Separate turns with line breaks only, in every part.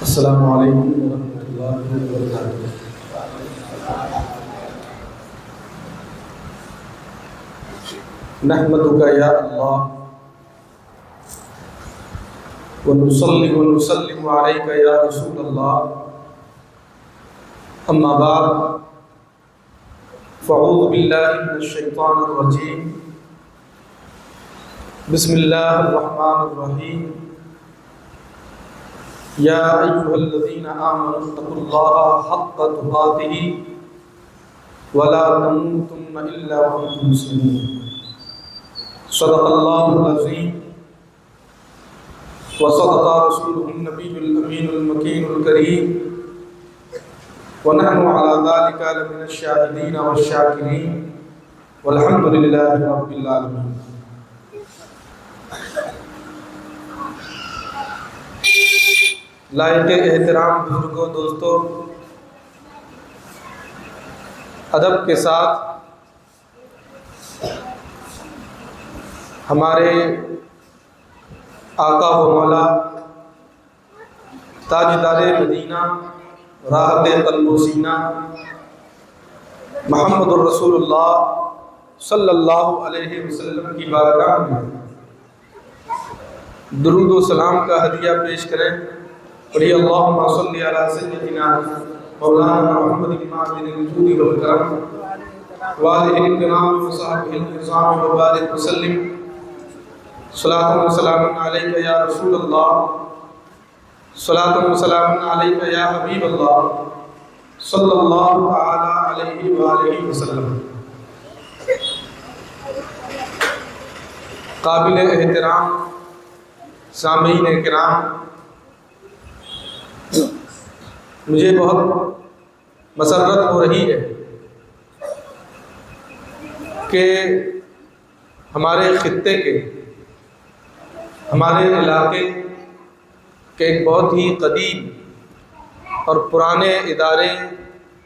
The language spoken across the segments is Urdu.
السلام علیکم ورحمۃ اللہ وبرکاتہ۔ نحمدک یا اللہ ونصلی ونسلم علیک یا رسول اللہ، اما بعد فاعوذ باللہ من الشیطان الرجیم، بسم اللہ الرحمن الرحیم۔ یا ایھا الذین آمنوا اتقوا اللہ حق تقاتہ ولا تموتن الا وانتم مسلمون۔ صدق اللہ العظیم وصدق رسولہ النبی الامین المکین الکریم، ونحن علی ذلک لمن الشاہدین والشاکرین، والحمد للہ رب العالمین۔ لائق احترام بزرگوں، دوستوں، ادب کے ساتھ ہمارے آقا و مولا تاجدار مدینہ راحت قلب و سینہ محمد الرسول اللہ صلی اللہ علیہ وسلم کی بارگاہ میں درود و سلام کا ہدیہ پیش کریں۔ قل اللہم صلی علی سیدنا مولانا محمد معدن الجود والکرم وآلہ الکرام وصحبہ الکرام وبارک وسلم۔ صلاۃ و سلام علیک یا رسول اللہ، صلاۃ و سلام علیک یا حبیب اللہ، صلی اللہ تعالی علیہ وآلہ وسلم۔ قابل احترام سامعین کرام، مجھے بہت مسرت ہو رہی ہے کہ ہمارے خطے کے، ہمارے علاقے کے ایک بہت ہی قدیم اور پرانے ادارے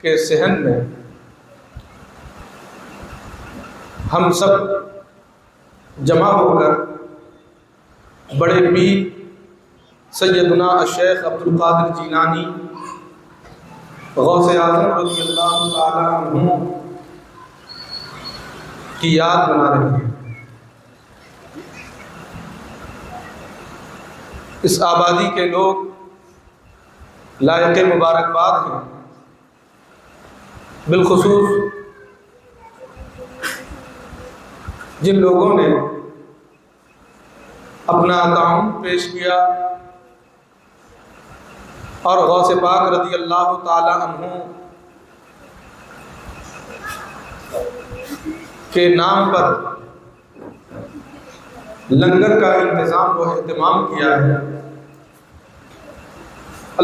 کے صحن میں ہم سب جمع ہو کر بڑے پیر سیدنا الشیخ عبد القادر جیلانی غوث اعظم رضی اللہ تعالی عنہ کی یاد بنا رہے ہیں۔ اس آبادی کے لوگ لائق مبارکباد ہیں، بالخصوص جن لوگوں نے اپنا تعاون پیش کیا اور غوث پاک رضی اللہ تعالی عنہ کے نام پر لنگر کا انتظام و اہتمام کیا ہے۔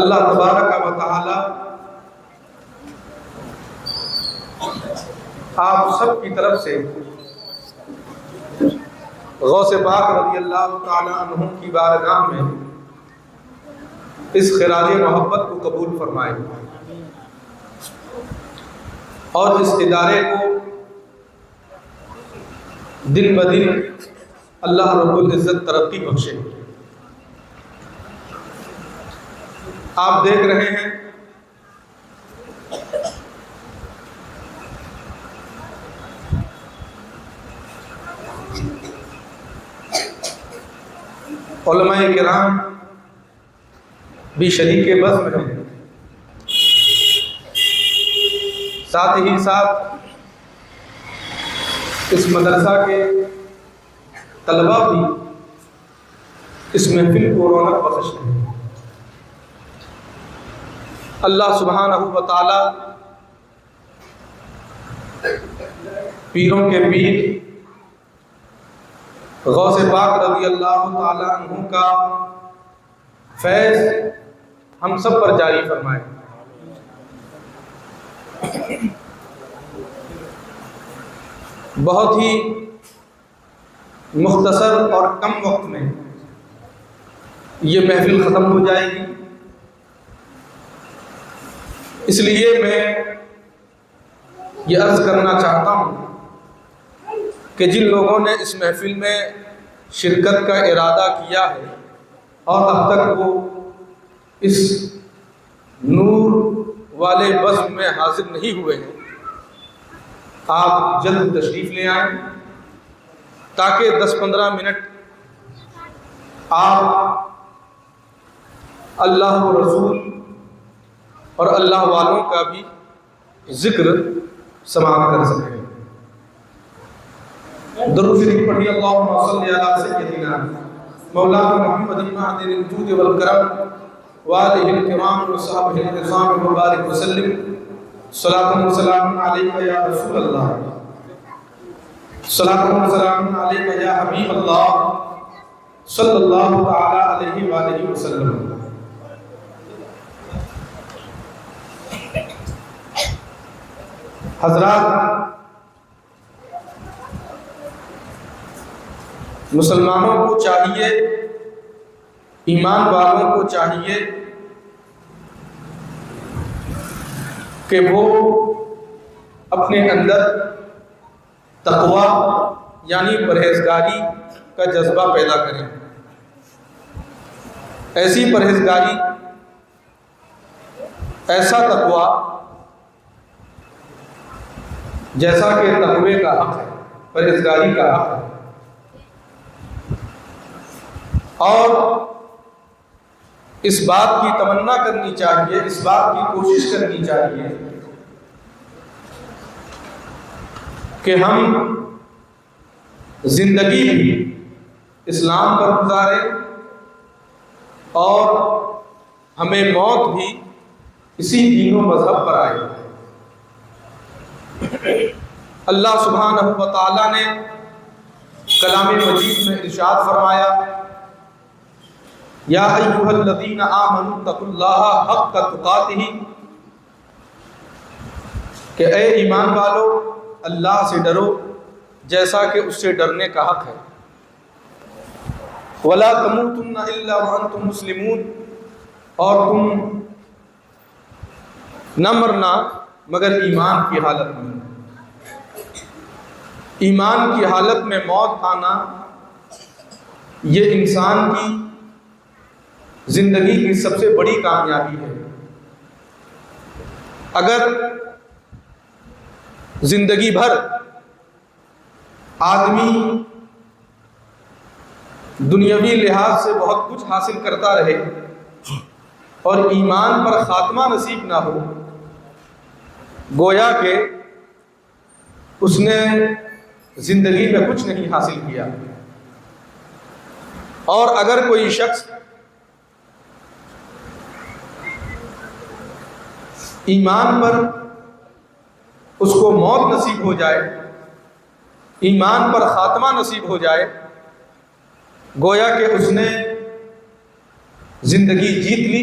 اللہ تبارک و تعالی آپ سب کی طرف سے غوث پاک رضی اللہ تعالی عنہ کی بارگاہ میں اس خراج محبت کو قبول فرمائے اور اس ادارے کو دن بدن اللہ رب العزت ترقی بخشے۔ آپ دیکھ رہے ہیں علماء کرام بھی شریک بزم ہیں، ساتھ ہی ساتھ اس مدرسہ کے طلباء بھی اس محفل کو رونق بخش ہیں۔ اللہ سبحانہ و تعالی پیروں کے پیر غوث پاک رضی اللہ تعالی عنہ کا فیض ہم سب پر جاری فرمائے۔ بہت ہی مختصر اور کم وقت میں یہ محفل ختم ہو جائے گی، اس لیے میں یہ عرض کرنا چاہتا ہوں کہ جن لوگوں نے اس محفل میں شرکت کا ارادہ کیا ہے اور اب تک وہ اس نور والے بزم میں حاضر نہیں ہوئے ہیں، آپ جلد تشریف لے آئیں تاکہ 10-15 منٹ آپ اللہ و رسول اور اللہ والوں کا بھی ذکر سماعت کر سکیں۔ درود شریف پڑھیے، اللہم صلی علی سیدنا مولانا محمد المعدن الجود والکرم وآلہ الکرام وصحبہ الکرام وبارک وسلم۔ صلاۃ و سلام علیک یا رسول اللہ، صلاۃ و سلام علیک یا حبیب اللہ صلی اللہ تعالی علیہ وآلہ وسلم۔ حضرات، مسلمانوں کو چاہیے، ایمان والوں کو چاہیے کہ وہ اپنے اندر تقویٰ یعنی پرہیزگاری کا جذبہ پیدا کریں۔ ایسی پرہیزگاری، ایسا تقویٰ جیسا کہ تقوی کا حق ہے، پرہیزگاری کا حق ہے، اور اس بات کی تمنا کرنی چاہیے، اس بات کی کوشش کرنی چاہیے کہ ہم زندگی بھی اسلام پر گزاریں اور ہمیں موت بھی اسی دین و مذہب پر آئے۔ اللہ سبحانہ و تعالیٰ نے کلام مجید میں ارشاد فرمایا، یا ایھا الذین آمنوا اتقوا اللہ حق تقاتہ، کہ اے ایمان والو اللہ سے ڈرو جیسا کہ اس سے ڈرنے کا حق ہے، ولا تموتن الا وانتم مسلمون، اور تم نہ مرنا مگر ایمان کی حالت میں۔ ایمان کی حالت میں موت آنا یہ انسان کی زندگی کی سب سے بڑی کامیابی ہے۔ اگر زندگی بھر آدمی دنیاوی لحاظ سے بہت کچھ حاصل کرتا رہے اور ایمان پر خاتمہ نصیب نہ ہو، گویا کہ اس نے زندگی میں کچھ نہیں حاصل کیا۔ اور اگر کوئی شخص ایمان پر اس کو موت نصیب ہو جائے، ایمان پر خاتمہ نصیب ہو جائے، گویا کہ اس نے زندگی جیت لی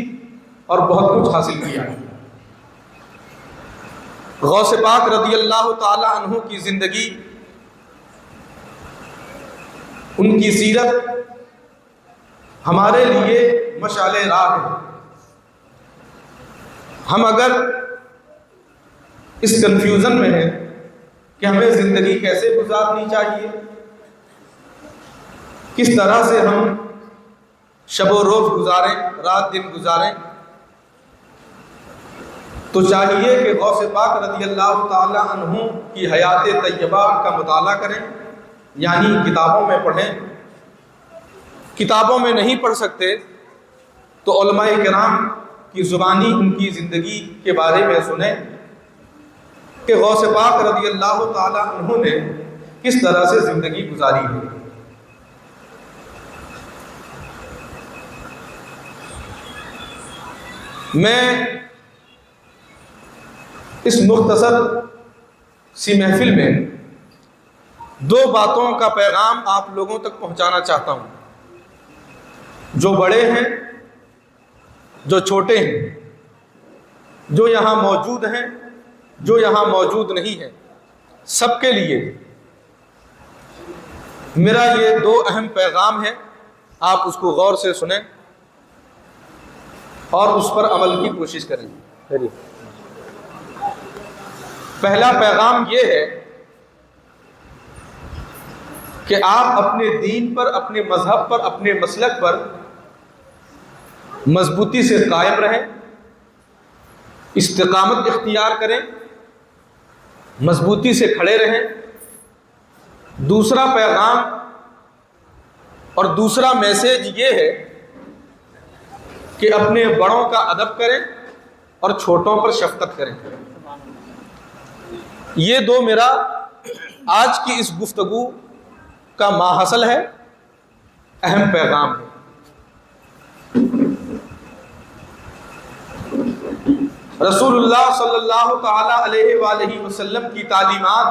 اور بہت کچھ حاصل کیا۔ غوث پاک رضی اللہ تعالی عنہ کی زندگی، ان کی سیرت ہمارے لیے مشعل راہ ہے۔ ہم اگر اس کنفیوژن میں ہیں کہ ہمیں زندگی کیسے گزارنی چاہیے، کس طرح سے ہم شب و روز گزاریں، رات دن گزاریں، تو چاہیے کہ غوث پاک رضی اللہ تعالی عنہ کی حیات طیبہ کا مطالعہ کریں، یعنی کتابوں میں پڑھیں۔ کتابوں میں نہیں پڑھ سکتے تو علماء کرام کی زبانی ان کی زندگی کے بارے میں سنیں کہ غوث پاک رضی اللہ تعالی عنہ نے کس طرح سے زندگی گزاری ہے۔ میں اس مختصر سی محفل میں دو باتوں کا پیغام آپ لوگوں تک پہنچانا چاہتا ہوں، جو بڑے ہیں، جو چھوٹے ہیں، جو یہاں موجود ہیں، جو یہاں موجود نہیں ہیں، سب کے لیے میرا یہ دو اہم پیغام ہے۔ آپ اس کو غور سے سنیں اور اس پر عمل کی کوشش کریں۔ پہلا پیغام یہ ہے کہ آپ اپنے دین پر، اپنے مذہب پر، اپنے مسلک پر مضبوطی سے قائم رہیں، استقامت اختیار کریں، مضبوطی سے کھڑے رہیں۔ دوسرا پیغام اور دوسرا میسج یہ ہے کہ اپنے بڑوں کا ادب کریں اور چھوٹوں پر شفقت کریں۔ یہ دو میرا آج کی اس گفتگو کا ماحصل ہے، اہم پیغام ہے۔ رسول اللہ صلی اللہ تعالی علیہ وآلہ وسلم کی تعلیمات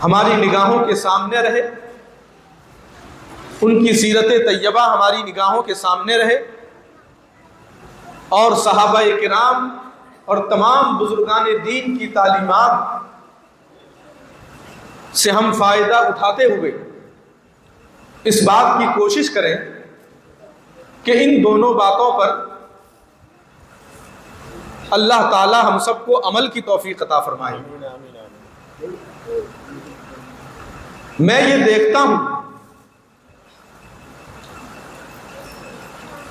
ہماری نگاہوں کے سامنے رہے، ان کی سیرت طیبہ ہماری نگاہوں کے سامنے رہے، اور صحابہ کرام اور تمام بزرگان دین کی تعلیمات سے ہم فائدہ اٹھاتے ہوئے اس بات کی کوشش کریں کہ ان دونوں باتوں پر اللہ تعالی ہم سب کو عمل کی توفیق عطا فرمائے۔ میں یہ دیکھتا ہوں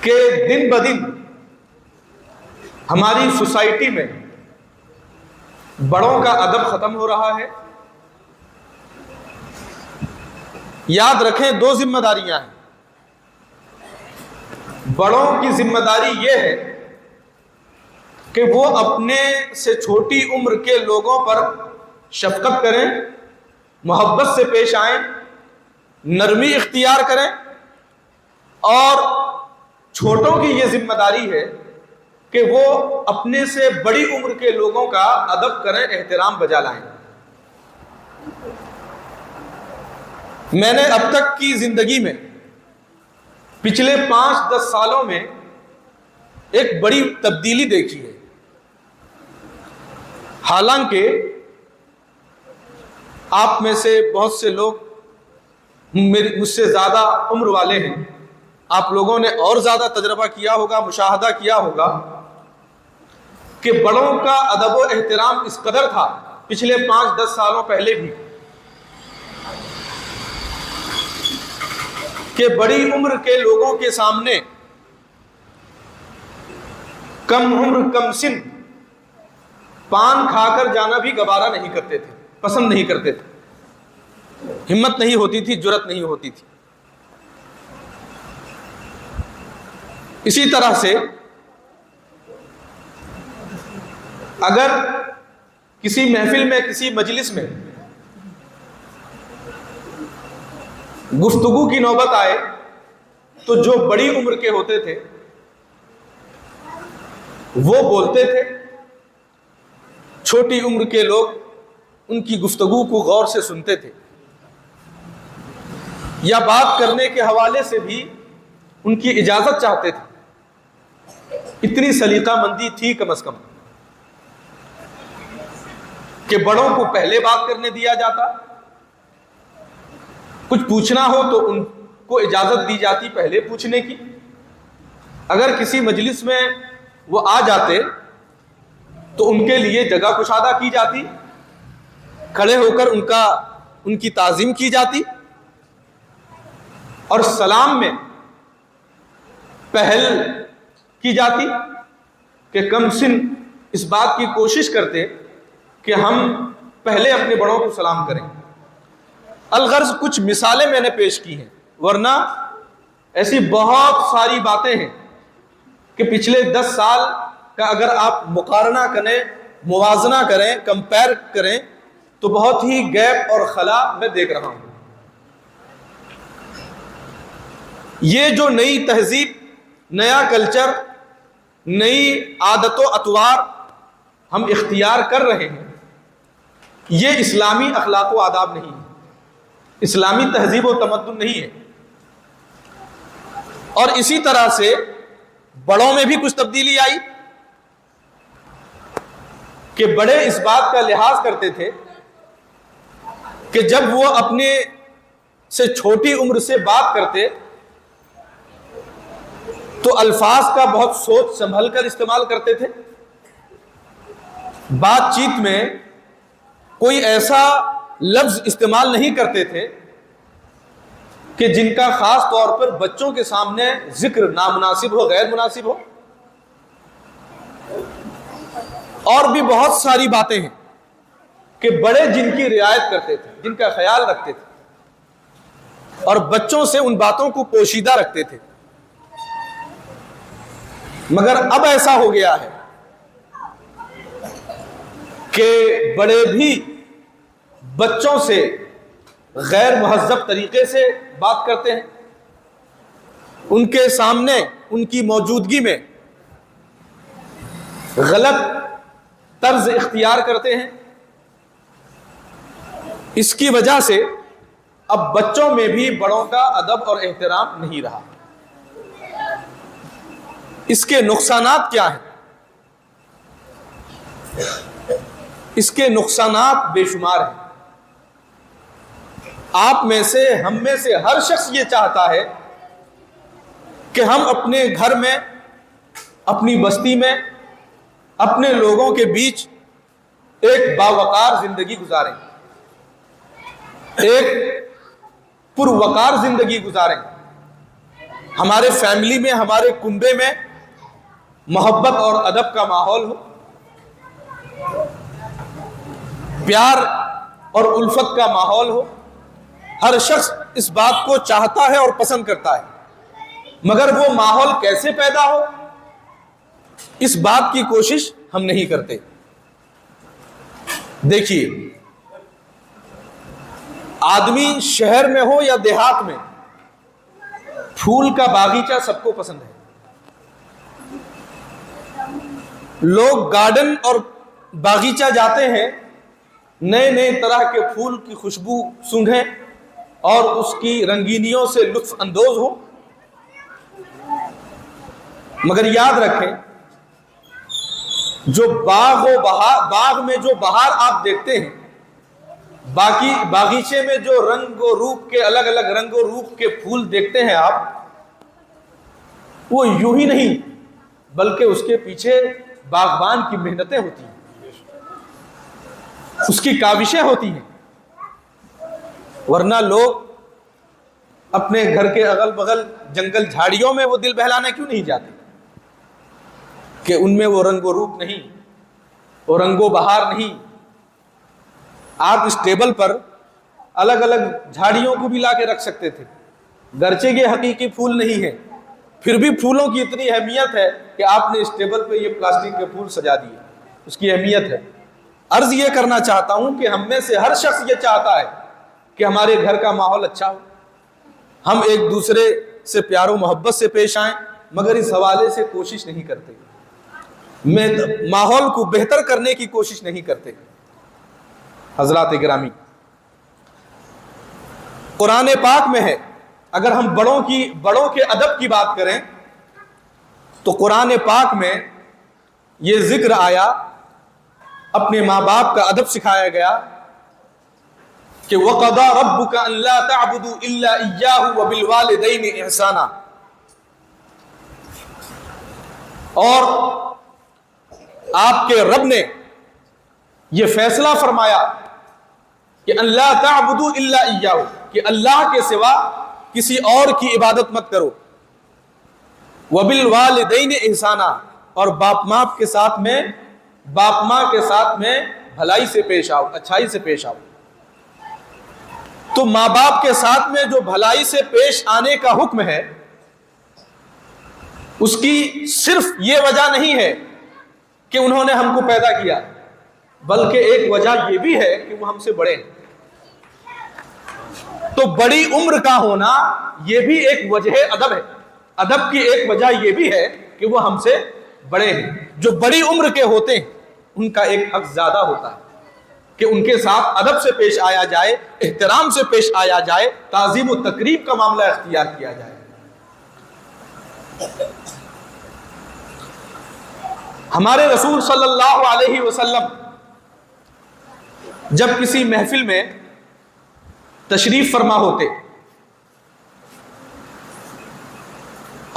کہ دن بدن ہماری سوسائٹی میں بڑوں کا ادب ختم ہو رہا ہے۔ یاد رکھیں، دو ذمہ داریاں ہیں۔ بڑوں کی ذمہ داری یہ ہے کہ وہ اپنے سے چھوٹی عمر کے لوگوں پر شفقت کریں، محبت سے پیش آئیں، نرمی اختیار کریں، اور چھوٹوں کی یہ ذمہ داری ہے کہ وہ اپنے سے بڑی عمر کے لوگوں کا ادب کریں، احترام بجا لائیں۔ میں نے اب تک کی زندگی میں پچھلے 5-10 سالوں میں ایک بڑی تبدیلی دیکھی ہے۔ حالانکہ آپ میں سے بہت سے لوگ مجھ سے زیادہ عمر والے ہیں، آپ لوگوں نے اور زیادہ تجربہ کیا ہوگا، مشاہدہ کیا ہوگا کہ بڑوں کا ادب و احترام اس قدر تھا پچھلے 5-10 سالوں پہلے بھی کہ بڑی عمر کے لوگوں کے سامنے کم عمر کم سن پان کھا کر جانا بھی گوارا نہیں کرتے تھے، پسند نہیں کرتے تھے، ہمت نہیں ہوتی تھی، جرأت نہیں ہوتی تھی۔ اسی طرح سے اگر کسی محفل میں، کسی مجلس میں گفتگو کی نوبت آئے تو جو بڑی عمر کے ہوتے تھے وہ بولتے تھے، چھوٹی عمر کے لوگ ان کی گفتگو کو غور سے سنتے تھے، یا بات کرنے کے حوالے سے بھی ان کی اجازت چاہتے تھے۔ اتنی سلیقہ مندی تھی کم از کم کہ بڑوں کو پہلے بات کرنے دیا جاتا، کچھ پوچھنا ہو تو ان کو اجازت دی جاتی پہلے پوچھنے کی۔ اگر کسی مجلس میں وہ آ جاتے تو ان کے لیے جگہ کشادہ کی جاتی، کھڑے ہو کر ان کی تعظیم کی جاتی، اور سلام میں پہل کی جاتی کہ کم سن اس بات کی کوشش کرتے کہ ہم پہلے اپنے بڑوں کو سلام کریں۔ الغرض کچھ مثالیں میں نے پیش کی ہیں، ورنہ ایسی بہت ساری باتیں ہیں کہ پچھلے 10 سال کا اگر آپ مقارنہ کریں، موازنہ کریں، کمپیر کریں تو بہت ہی گیپ اور خلا میں دیکھ رہا ہوں۔ یہ جو نئی تہذیب، نیا کلچر، نئی عادت و اطوار ہم اختیار کر رہے ہیں، یہ اسلامی اخلاق و آداب نہیں ہے، اسلامی تہذیب و تمدن نہیں ہے۔ اور اسی طرح سے بڑوں میں بھی کچھ تبدیلی آئی کہ بڑے اس بات کا لحاظ کرتے تھے کہ جب وہ اپنے سے چھوٹی عمر سے بات کرتے تو الفاظ کا بہت سوچ سنبھل کر استعمال کرتے تھے، بات چیت میں کوئی ایسا لفظ استعمال نہیں کرتے تھے کہ جن کا خاص طور پر بچوں کے سامنے ذکر نامناسب ہو، غیر مناسب ہو، اور بھی بہت ساری باتیں ہیں کہ بڑے جن کی رعایت کرتے تھے، جن کا خیال رکھتے تھے، اور بچوں سے ان باتوں کو پوشیدہ رکھتے تھے. مگر اب ایسا ہو گیا ہے کہ بڑے بھی بچوں سے غیر مہذب طریقے سے بات کرتے ہیں، ان کے سامنے ان کی موجودگی میں غلط طرز اختیار کرتے ہیں. اس کی وجہ سے اب بچوں میں بھی بڑوں کا ادب اور احترام نہیں رہا. اس کے نقصانات کیا ہیں؟ اس کے نقصانات بے شمار ہیں. آپ میں سے، ہم میں سے ہر شخص یہ چاہتا ہے کہ ہم اپنے گھر میں، اپنی بستی میں، اپنے لوگوں کے بیچ ایک باوقار زندگی گزاریں، ایک پروقار زندگی گزاریں. ہمارے فیملی میں، ہمارے کنبے میں محبت اور ادب کا ماحول ہو، پیار اور الفت کا ماحول ہو. ہر شخص اس بات کو چاہتا ہے اور پسند کرتا ہے، مگر وہ ماحول کیسے پیدا ہو، اس بات کی کوشش ہم نہیں کرتے. دیکھیے، آدمی شہر میں ہو یا دیہات میں، پھول کا باغیچہ سب کو پسند ہے. لوگ گارڈن اور باغیچہ جاتے ہیں نئے نئے طرح کے پھول کی خوشبو سونگھیں اور اس کی رنگینیوں سے لطف اندوز ہو. مگر یاد رکھیں، جو باغ میں جو بہار آپ دیکھتے ہیں، باقی باغیچے میں جو رنگ و روپ کے، الگ الگ رنگ و روپ کے پھول دیکھتے ہیں آپ، وہ یوں ہی نہیں بلکہ اس کے پیچھے باغبان کی محنتیں ہوتی ہیں، اس کی کاوشیں ہوتی ہیں. ورنہ لوگ اپنے گھر کے اگل بغل جنگل جھاڑیوں میں وہ دل بہلانے کیوں نہیں جاتے کہ ان میں وہ رنگ و روپ نہیں، وہ رنگ و بہار نہیں. آپ اس ٹیبل پر الگ الگ جھاڑیوں کو بھی لا کے رکھ سکتے تھے، گرچہ یہ حقیقی پھول نہیں ہے، پھر بھی پھولوں کی اتنی اہمیت ہے کہ آپ نے اس ٹیبل پہ یہ پلاسٹک کے پھول سجا دیے. اس کی اہمیت ہے. عرض یہ کرنا چاہتا ہوں کہ ہم میں سے ہر شخص یہ چاہتا ہے کہ ہمارے گھر کا ماحول اچھا ہو، ہم ایک دوسرے سے پیار و محبت سے پیش آئیں، مگر اس حوالے سے کوشش نہیں کرتے، ماحول کو بہتر کرنے کی کوشش نہیں کرتے. حضرات گرامی، قرآن پاک میں ہے، اگر ہم بڑوں کے ادب کی بات کریں تو قرآن پاک میں یہ ذکر آیا، اپنے ماں باپ کا ادب سکھایا گیا کہ وَقَضَىٰ رَبُّكَ أَن لَّا تَعْبُدُوا إِلَّا إِيَّاهُ وَبِالْوَالِدَيْنِ إِحْسَانًا. اور آپ کے رب نے یہ فیصلہ فرمایا کہ أَن لَّا تَعْبُدُوا إِلَّا إِيَّاهُ، کہ اللہ کے سوا کسی اور کی عبادت مت کرو. وَبِالْوَالِدَيْنِ إِحْسَانًا، اور باپ ماں کے ساتھ میں بھلائی سے پیش آؤ، اچھائی سے پیش آؤ. تو ماں باپ کے ساتھ میں جو بھلائی سے پیش آنے کا حکم ہے، اس کی صرف یہ وجہ نہیں ہے کہ انہوں نے ہم کو پیدا کیا، بلکہ ایک وجہ یہ بھی ہے کہ وہ ہم سے بڑے ہیں. تو بڑی عمر کا ہونا یہ بھی ایک وجہ ادب ہے. ادب کی ایک وجہ یہ بھی ہے کہ وہ ہم سے بڑے ہیں. جو بڑی عمر کے ہوتے ہیں ان کا ایک حق زیادہ ہوتا ہے کہ ان کے ساتھ ادب سے پیش آیا جائے، احترام سے پیش آیا جائے، تعظیم و تقریب کا معاملہ اختیار کیا جائے. ہمارے رسول صلی اللہ علیہ وسلم جب کسی محفل میں تشریف فرما ہوتے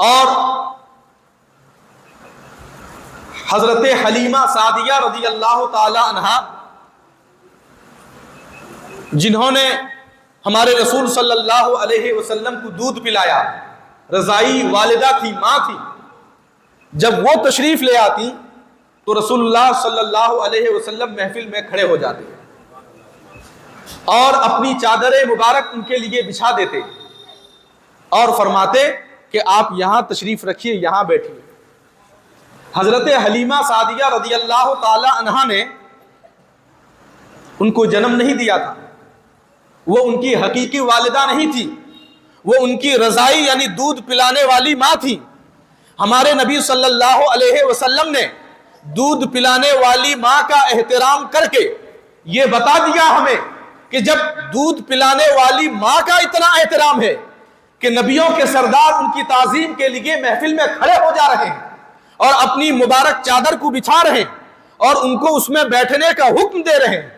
اور حضرت حلیمہ سعدیہ رضی اللہ تعالی عنہا، جنہوں نے ہمارے رسول صلی اللہ علیہ وسلم کو دودھ پلایا. رضائی والدہ تھی، ماں تھی. جب وہ تشریف لے آتی تو رسول اللہ صلی اللہ علیہ وسلم محفل میں کھڑے ہو جاتے اور اپنی چادر مبارک ان کے لیے بچھا دیتے اور فرماتے کہ آپ یہاں تشریف رکھیے، یہاں بیٹھیے. حضرت حلیمہ سعدیہ رضی اللہ تعالی عنہا نے ان کو جنم نہیں دیا تھا، وہ ان کی حقیقی والدہ نہیں تھی، وہ ان کی رضائی یعنی دودھ پلانے والی ماں تھی. ہمارے نبی صلی اللہ علیہ وسلم نے دودھ پلانے والی ماں کا احترام کر کے یہ بتا دیا ہمیں کہ جب دودھ پلانے والی ماں کا اتنا احترام ہے کہ نبیوں کے سردار ان کی تعظیم کے لیے محفل میں کھڑے ہو جا رہے ہیں اور اپنی مبارک چادر کو بچھا رہے ہیں اور ان کو اس میں بیٹھنے کا حکم دے رہے ہیں،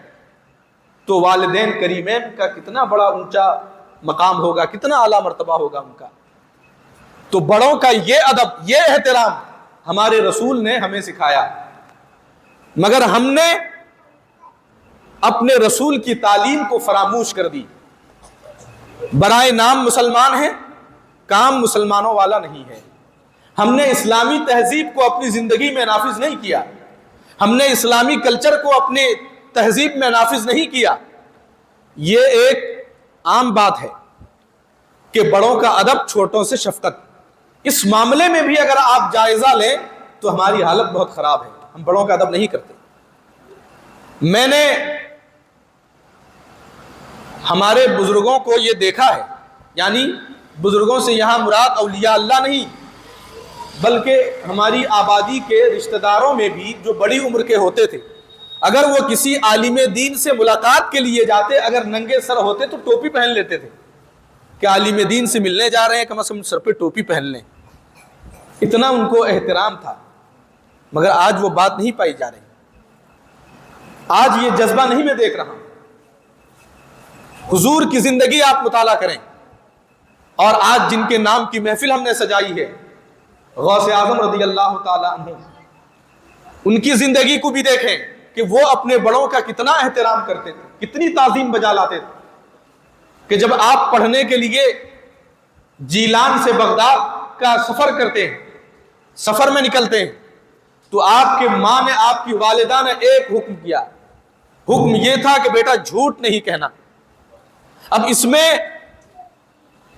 تو والدین کریمین کا کتنا بڑا اونچا مقام ہوگا، کتنا اعلیٰ مرتبہ ہوگا ان کا. تو بڑوں کا یہ ادب، یہ احترام ہمارے رسول نے ہمیں سکھایا، مگر ہم نے اپنے رسول کی تعلیم کو فراموش کر دی. برائے نام مسلمان ہیں، کام مسلمانوں والا نہیں ہے. ہم نے اسلامی تہذیب کو اپنی زندگی میں نافذ نہیں کیا، ہم نے اسلامی کلچر کو اپنے تہذیب میں نافذ نہیں کیا. یہ ایک عام بات ہے کہ بڑوں کا ادب، چھوٹوں سے شفقت. اس معاملے میں بھی اگر آپ جائزہ لیں تو ہماری حالت بہت خراب ہے، ہم بڑوں کا ادب نہیں کرتے. میں نے ہمارے بزرگوں کو یہ دیکھا ہے، یعنی بزرگوں سے یہاں مراد اولیاء اللہ نہیں بلکہ ہماری آبادی کے رشتہ داروں میں بھی جو بڑی عمر کے ہوتے تھے، اگر وہ کسی عالم دین سے ملاقات کے لیے جاتے، اگر ننگے سر ہوتے تو ٹوپی پہن لیتے تھے کہ عالم دین سے ملنے جا رہے ہیں، کم از کم سر پہ ٹوپی پہن لیں. اتنا ان کو احترام تھا. مگر آج وہ بات نہیں پائی جا رہی، آج یہ جذبہ نہیں میں دیکھ رہا ہوں. حضور کی زندگی آپ مطالعہ کریں، اور آج جن کے نام کی محفل ہم نے سجائی ہے، غوث اعظم رضی اللہ تعالی عنہ، ان کی زندگی کو بھی دیکھیں کہ وہ اپنے بڑوں کا کتنا احترام کرتے تھے، کتنی تعظیم بجا لاتے تھے. کہ جب آپ پڑھنے کے لیے جیلان سے بغداد کا سفر کرتے ہیں، سفر میں نکلتے ہیں، تو آپ کے ماں نے، آپ کی والدہ نے ایک حکم کیا. حکم یہ تھا کہ بیٹا جھوٹ نہیں کہنا. اب اس میں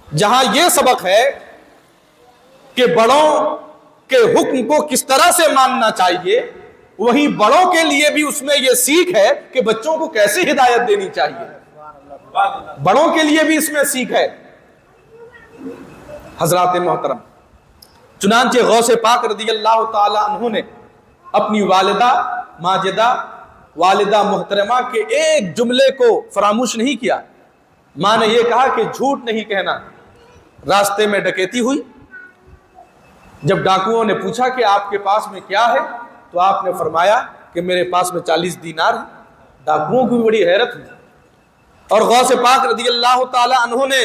جہاں یہ سبق ہے کہ بڑوں کے حکم کو کس طرح سے ماننا چاہیے، وہیں بڑوں کے لیے بھی اس میں یہ سیکھ ہے کہ بچوں کو کیسے ہدایت دینی چاہیے. بڑوں کے لیے بھی اس میں سیکھ ہے. حضرات محترم، چنانچہ غوث پاک رضی اللہ تعالی عنہ نے اپنی والدہ ماجدہ، والدہ محترمہ کے ایک جملے کو فراموش نہیں کیا. ماں نے یہ کہا کہ جھوٹ نہیں کہنا. راستے میں ڈکیتی ہوئی، جب ڈاکوؤں نے پوچھا کہ آپ کے پاس میں کیا ہے، تو آپ نے فرمایا کہ میرے پاس میں 40 دینار ہیں. ڈاکوؤں کو بھی بڑی حیرت ہوئی، اور غوث پاک رضی اللہ تعالی عنہ نے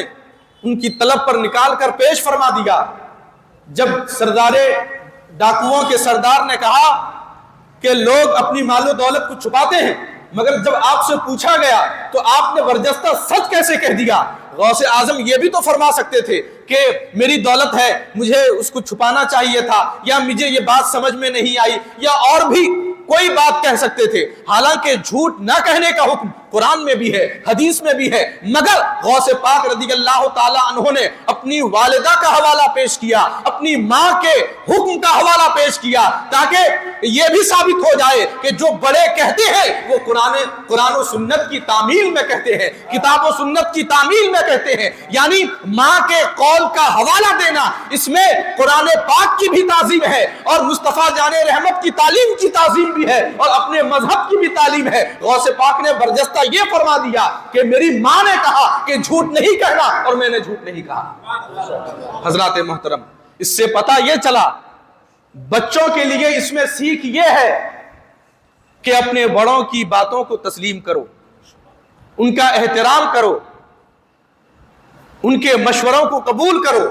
ان کی طلب پر نکال کر پیش فرما دیا. جب سردار ڈاکوؤں کے سردار نے کہا کہ لوگ اپنی مال و دولت کو چھپاتے ہیں، مگر جب آپ سے پوچھا گیا تو آپ نے برجستہ سچ کیسے کہہ دیا. غوث اعظم یہ بھی تو فرما سکتے تھے کہ میری دولت ہے، مجھے اس کو چھپانا چاہیے تھا، یا مجھے یہ بات سمجھ میں نہیں آئی، یا اور بھی کوئی بات کہہ سکتے تھے. حالانکہ جھوٹ نہ کہنے کا حکم قرآن میں بھی ہے، حدیث میں بھی ہے، مگر غوث پاک رضی اللہ تعالی عنہ نے اپنی والدہ کا حوالہ پیش کیا، اپنی ماں کے حکم کا حوالہ پیش کیا، تاکہ یہ بھی ثابت ہو جائے کہ جو بڑے کہتے ہیں وہ قرآن و سنت کی تعمیل میں کہتے ہیں، کتاب و سنت کی تعمیل میں کہتے ہیں. یعنی ماں کے قول کا حوالہ دینا، اس میں قرآن پاک کی بھی تعظیم ہے، اور مصطفیٰ جان رحمت کی تعلیم کی تعظیم بھی ہے، اور اپنے مذہب کی بھی تعلیم ہے. غوث پاک نے برجستہ یہ فرما دیا کہ میری ماں نے کہا کہ جھوٹ نہیں کہنا، اور میں نے جھوٹ نہیں کہا. حضرات محترم، اس سے پتہ یہ چلا، بچوں کے لیے اس میں سیکھ یہ ہے کہ اپنے بڑوں کی باتوں کو تسلیم کرو، ان کا احترام کرو، ان کے مشوروں کو قبول کرو،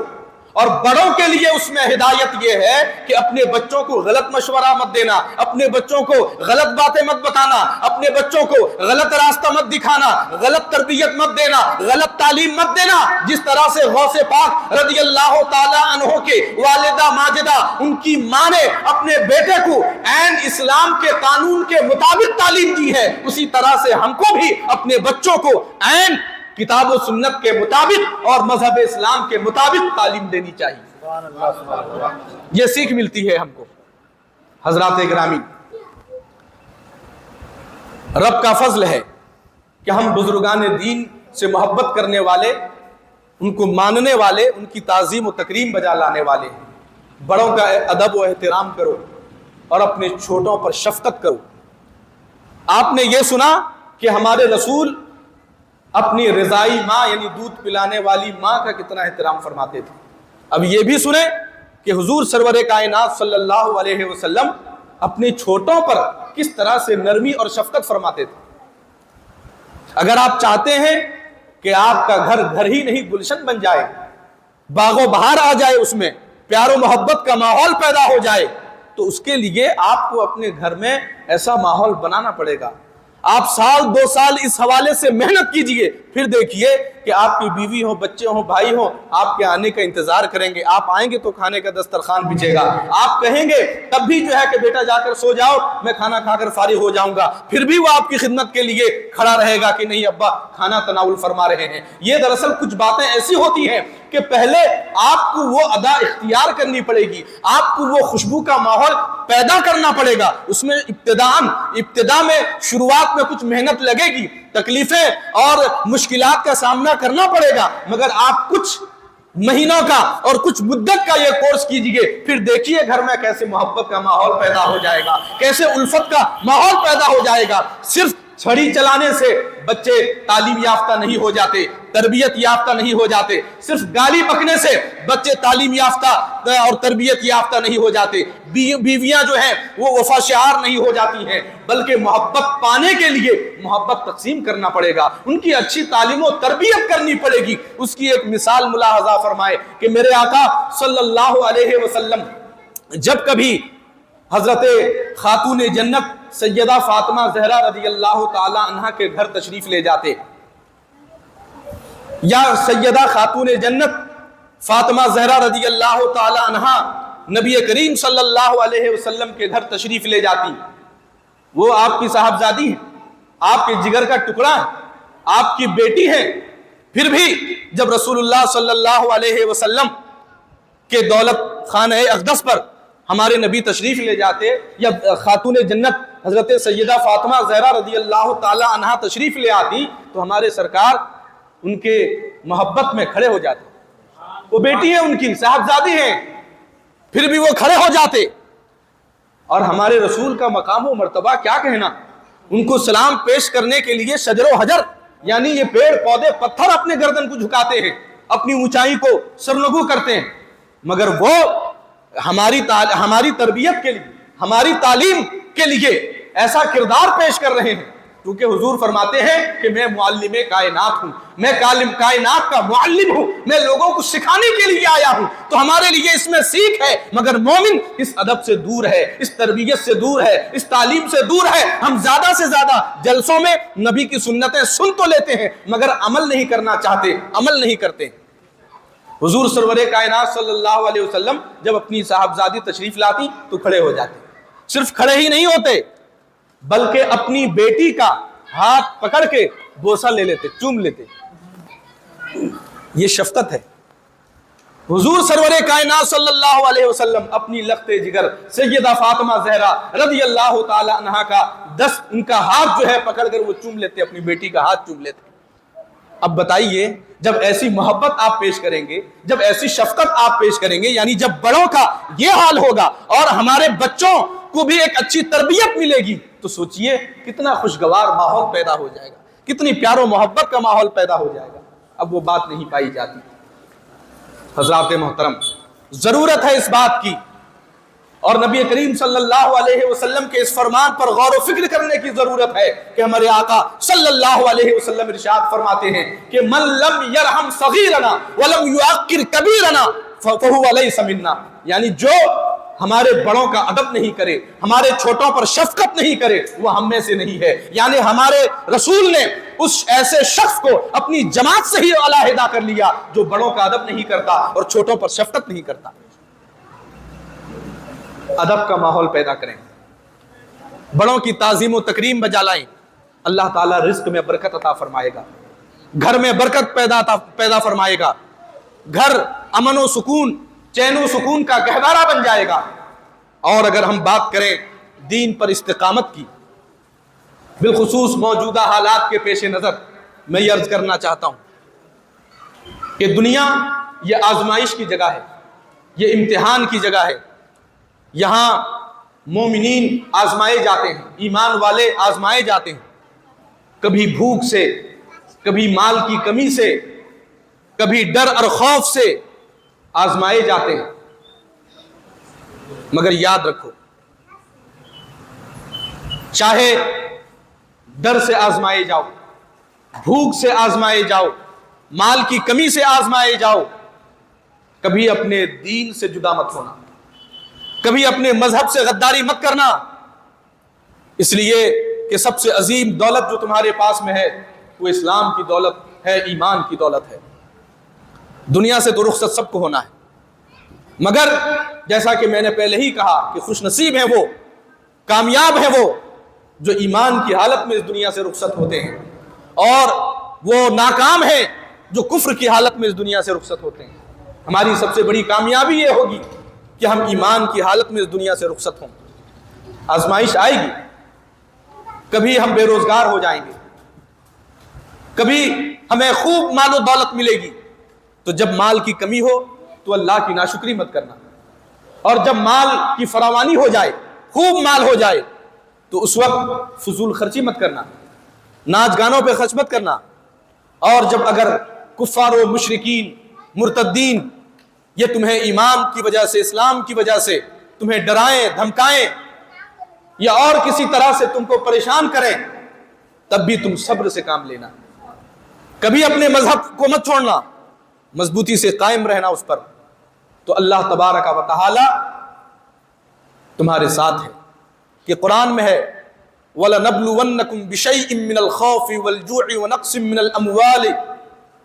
اور بڑوں کے لیے اس میں ہدایت یہ ہے کہ اپنے بچوں کو غلط مشورہ مت دینا، اپنے بچوں کو غلط باتیں مت بتانا، اپنے بچوں کو غلط راستہ مت دکھانا، غلط تربیت مت دینا، غلط تعلیم مت دینا۔ جس طرح سے غوث پاک رضی اللہ تعالی عنہ کے والدہ ماجدہ، ان کی ماں نے اپنے بیٹے کو عین اسلام کے قانون کے مطابق تعلیم دی ہے، اسی طرح سے ہم کو بھی اپنے بچوں کو عین کتاب و سنت کے مطابق اور مذہب اسلام کے مطابق تعلیم دینی چاہیے۔ یہ سیکھ ملتی ہے ہم کو۔ حضرات گرامی، رب کا فضل ہے کہ ہم بزرگان دین سے محبت کرنے والے، ان کو ماننے والے، ان کی تعظیم و تکریم بجا لانے والے ہیں۔ بڑوں کا ادب و احترام کرو اور اپنے چھوٹوں پر شفقت کرو۔ آپ نے یہ سنا کہ ہمارے رسول اپنی رضائی ماں یعنی دودھ پلانے والی ماں کا کتنا احترام فرماتے تھے۔ اب یہ بھی سنیں کہ حضور سرور کائنات صلی اللہ علیہ وسلم اپنے چھوٹوں پر کس طرح سے نرمی اور شفقت فرماتے تھے۔ اگر آپ چاہتے ہیں کہ آپ کا گھر گھر ہی نہیں گلشن بن جائے، باغ و بہار آ جائے، اس میں پیار و محبت کا ماحول پیدا ہو جائے، تو اس کے لیے آپ کو اپنے گھر میں ایسا ماحول بنانا پڑے گا۔ آپ سال 2 سال اس حوالے سے محنت کیجئے، پھر دیکھیے کہ آپ کی بیوی ہو، بچے ہوں، بھائی ہوں، آپ کے آنے کا انتظار کریں گے۔ آپ آئیں گے تو کھانے کا دسترخوان بچھے گا، آپ کہیں گے تب بھی جو ہے کہ بیٹا جا کر سو جاؤ، میں کھانا کھا کر فارغ ہو جاؤں گا، پھر بھی وہ آپ کی خدمت کے لیے کھڑا رہے گا کہ نہیں ابا کھانا تناول فرما رہے ہیں۔ یہ دراصل کچھ باتیں ایسی ہوتی ہیں کہ پہلے آپ کو وہ ادا اختیار کرنی پڑے گی، آپ کو وہ خوشبو کا ماحول پیدا کرنا پڑے گا۔ اس میں ابتدا میں شروعات میں کچھ محنت لگے گی، تکلیفیں اور مشکلات کا سامنا کرنا پڑے گا، مگر آپ کچھ مہینوں کا اور کچھ مدت کا یہ کورس کیجئے، پھر دیکھیے گھر میں کیسے محبت کا ماحول پیدا ہو جائے گا، کیسے الفت کا ماحول پیدا ہو جائے گا۔ صرف چھڑی چلانے سے بچے تعلیم یافتہ نہیں ہو جاتے، تربیت یافتہ نہیں ہو جاتے، صرف گالی بکنے سے بچے تعلیم یافتہ اور تربیت یافتہ نہیں ہو جاتے، بیویاں جو ہیں وہ وفا شعار نہیں ہو جاتی ہیں، بلکہ محبت پانے کے لیے محبت تقسیم کرنا پڑے گا، ان کی اچھی تعلیم و تربیت کرنی پڑے گی۔ اس کی ایک مثال ملاحظہ فرمائے کہ میرے آقا صلی اللہ علیہ وسلم جب کبھی حضرت خاتون جنت سیدہ فاطمہ زہرا رضی اللہ تعالی عنہ کے گھر تشریف لے جاتے، یا سیدہ خاتون جنت فاطمہ زہرا رضی اللہ تعالی عنہ نبی کریم صلی اللہ علیہ وسلم کے گھر تشریف لے جاتی، وہ آپ کی صاحبزادی ہیں، آپ کے جگر کا ٹکڑا ہے، آپ کی بیٹی ہے، پھر بھی جب رسول اللہ صلی اللہ علیہ وسلم کے دولت خانہ اقدس پر ہمارے نبی تشریف لے جاتے، یا خاتون جنت حضرت سیدہ فاطمہ زہرا رضی اللہ تعالی عنہ تشریف لے آتی، تو ہمارے سرکار ان کے محبت میں کھڑے ہو جاتے۔ وہ بیٹی ہے، ان کی صاحبزادی ہیں، پھر بھی وہ کھڑے ہو جاتے۔ اور ہمارے رسول کا مقام و مرتبہ کیا کہنا، ان کو سلام پیش کرنے کے لیے شجر و حجر یعنی یہ پیڑ پودے پتھر اپنے گردن کو جھکاتے ہیں، اپنی اونچائی کو سرنگو کرتے ہیں، مگر وہ ہماری تربیت کے لیے، ہماری تعلیم کے لیے ایسا کردار پیش کر رہے ہیں، کیونکہ حضور فرماتے ہیں کہ میں معلم کائنات ہوں، میں کائنات کا معلم ہوں، میں لوگوں کو سکھانے کے لیے آیا ہوں۔ تو ہمارے لیے اس میں سیکھ ہے، مگر مومن اس ادب سے دور ہے، اس تربیت سے دور ہے، اس تعلیم سے دور ہے۔ ہم زیادہ سے زیادہ جلسوں میں نبی کی سنتیں سن تو لیتے ہیں، مگر عمل نہیں کرنا چاہتے، عمل نہیں کرتے۔ حضور سرور کائنات صلی اللہ علیہ وسلم جب اپنی صاحبزادی تشریف لاتی تو کھڑے ہو جاتے، صرف کھڑے ہی نہیں ہوتے بلکہ اپنی بیٹی کا ہاتھ پکڑ کے بوسہ لے لیتے، چوم لیتے۔ یہ شفقت ہے۔ حضور سرور کائنات صلی اللہ علیہ وسلم اپنی لخت جگر سیدہ فاطمہ زہرا رضی اللہ تعالی عنہا کا دست، ان کا ہاتھ جو ہے پکڑ کر وہ چوم لیتے، اپنی بیٹی کا ہاتھ چوم لیتے۔ اب بتائیے، جب ایسی محبت آپ پیش کریں گے، جب ایسی شفقت آپ پیش کریں گے، یعنی جب بڑوں کا یہ حال ہوگا اور ہمارے بچوں کو بھی ایک اچھی تربیت ملے گی، تو سوچئے کتنا خوشگوار ماحول پیدا ہو جائے گا، کتنی پیار و محبت کا ماحول پیدا ہو جائے گا۔ اب وہ بات نہیں پائی جاتی۔ حضرات محترم، ضرورت ہے اس بات کی، اور نبی کریم صلی اللہ علیہ وسلم کے اس فرمان پر غور و فکر کرنے کی ضرورت ہے کہ ہمارے آقا صلی اللہ علیہ وسلم ارشاد فرماتے ہیں کہ من لم یرحم صغیرنا ولم یعقر کبیرنا
فَهُوَ لَيْسَ مِنَّا، یعنی جو ہمارے بڑوں کا ادب نہیں کرے، ہمارے چھوٹوں پر شفقت نہیں کرے، وہ ہم میں سے نہیں ہے۔ یعنی ہمارے رسول نے اس ایسے شخص کو اپنی جماعت سے ہی علیحدہ کر لیا جو بڑوں کا ادب نہیں کرتا اور چھوٹوں پر شفقت نہیں کرتا۔ ادب کا ماحول پیدا کریں، بڑوں کی تعظیم و تکریم بجا لائیں، اللہ تعالیٰ رزق میں برکت عطا فرمائے گا، گھر میں برکت پیدا فرمائے گا، گھر امن و سکون، چین و سکون کا گہوارہ بن جائے گا۔ اور اگر ہم بات کریں دین پر استقامت کی، بالخصوص موجودہ حالات کے پیش نظر میں یہ عرض کرنا چاہتا ہوں کہ دنیا یہ آزمائش کی جگہ ہے، یہ امتحان کی جگہ ہے، یہاں مومنین آزمائے جاتے ہیں، ایمان والے آزمائے جاتے ہیں، کبھی بھوک سے، کبھی مال کی کمی سے، کبھی ڈر اور خوف سے آزمائے جاتے ہیں۔ مگر یاد رکھو، چاہے ڈر سے آزمائے جاؤ، بھوک سے آزمائے جاؤ، مال کی کمی سے آزمائے جاؤ، کبھی اپنے دین سے جدا مت ہونا، کبھی اپنے مذہب سے غداری مت کرنا، اس لیے کہ سب سے عظیم دولت جو تمہارے پاس میں ہے وہ اسلام کی دولت ہے، ایمان کی دولت ہے۔ دنیا سے تو رخصت سب کو ہونا ہے، مگر جیسا کہ میں نے پہلے ہی کہا کہ خوش نصیب ہیں وہ، کامیاب ہیں وہ جو ایمان کی حالت میں اس دنیا سے رخصت ہوتے ہیں، اور وہ ناکام ہیں جو کفر کی حالت میں اس دنیا سے رخصت ہوتے ہیں۔ ہماری سب سے بڑی کامیابی یہ ہوگی کہ ہم ایمان کی حالت میں اس دنیا سے رخصت ہوں۔ آزمائش آئے گی، کبھی ہم بے روزگار ہو جائیں گے، کبھی ہمیں خوب مال و دولت ملے گی، تو جب مال کی کمی ہو تو اللہ کی ناشکری مت کرنا، اور جب مال کی فراوانی ہو جائے، خوب مال ہو جائے، تو اس وقت فضول خرچی مت کرنا، ناچ گانوں پہ خرچ مت کرنا۔ اور جب اگر کفار و مشرکین، مرتدین یہ تمہیں ایمان کی وجہ سے، اسلام کی وجہ سے تمہیں ڈرائیں، دھمکائیں یا اور کسی طرح سے تم کو پریشان کریں، تب بھی تم صبر سے کام لینا، کبھی اپنے مذہب کو مت چھوڑنا، مضبوطی سے قائم رہنا اس پر، تو اللہ تبارک و تعالی تمہارے ساتھ ہے۔ کہ قرآن میں ہے وَلَنَبْلُوَنَّكُمْ بِشَيْءٍ مِّنَ الْخَوْفِ وَالْجُوعِ وَنَقْصٍ مِّنَ الْأَمْوَالِ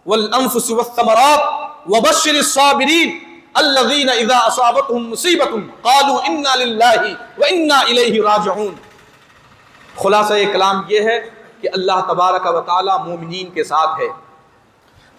وَالْأَنفُسِ وَالثَّمَرَاتِ وَبَشِّرِ الصَّابِرِينَ الَّذِينَ إِذَا أَصَابَتْهُمْ مُصِيبَةٌ قَالُوا إِنَّا لِلَّهِ وَإِنَّا إِلَيْهِ رَاجِعُونَ۔ خلاصہ کلام یہ ہے کہ اللہ تبارک و تعالی مومنین کے ساتھ ہے۔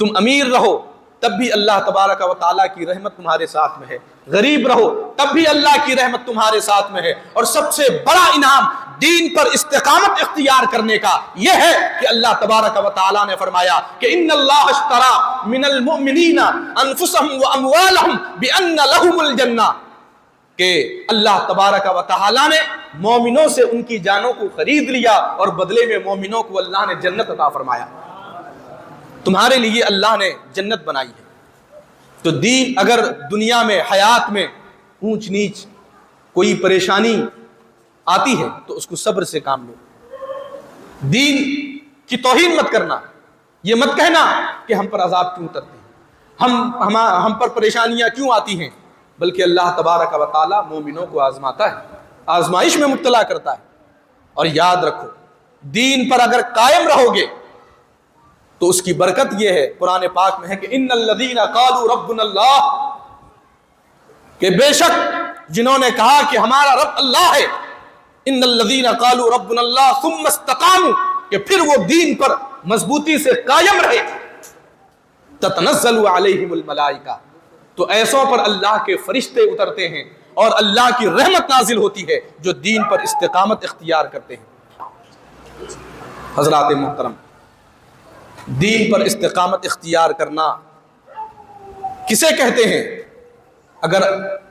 تم امیر رہو تب بھی اللہ تبارک و تعالیٰ کی رحمت تمہارے ساتھ میں ہے، غریب رہو تب بھی اللہ کی رحمت تمہارے ساتھ میں ہے، اور سب سے بڑا انعام دین پر استقامت اختیار کرنے کا یہ ہے کہ اللہ تبارک و تعالیٰ نے فرمایا کہ ان اللہ اشترى من المؤمنین انفسهم واموالهم بان لهم الجنہ، کہ اللہ تبارک و تعالیٰ نے مومنوں سے ان کی جانوں کو خرید لیا اور بدلے میں مومنوں کو اللہ نے جنت عطا فرمایا۔ تمہارے لیے اللہ نے جنت بنائی ہے۔ تو دین اگر دنیا میں، حیات میں اونچ نیچ، کوئی پریشانی آتی ہے تو اس کو صبر سے کام لو۔ دین کی توہین مت کرنا، یہ مت کہنا کہ ہم پر عذاب کیوں اترتے ہیں، ہم پر پریشانیاں کیوں آتی ہیں، بلکہ اللہ تبارک و تعالیٰ مومنوں کو آزماتا ہے، آزمائش میں مبتلا کرتا ہے۔ اور یاد رکھو دین پر اگر قائم رہو گے تو اس کی برکت یہ ہے، قرآن پاک میں ہے کہ ان الذین قالوا ربنا اللہ، کہ بے شک جنہوں نے کہا کہ ہمارا رب اللہ ہے، ان الذین قالوا ربنا اللہ ثم استقاموا، کہ پھر وہ دین پر مضبوطی سے قائم رہے، تتنزل علیہم الملائکہ، تو ایسوں پر اللہ کے فرشتے اترتے ہیں اور اللہ کی رحمت نازل ہوتی ہے جو دین پر استقامت اختیار کرتے ہیں۔ حضرات محترم، دین پر استقامت اختیار کرنا کسے کہتے ہیں؟ اگر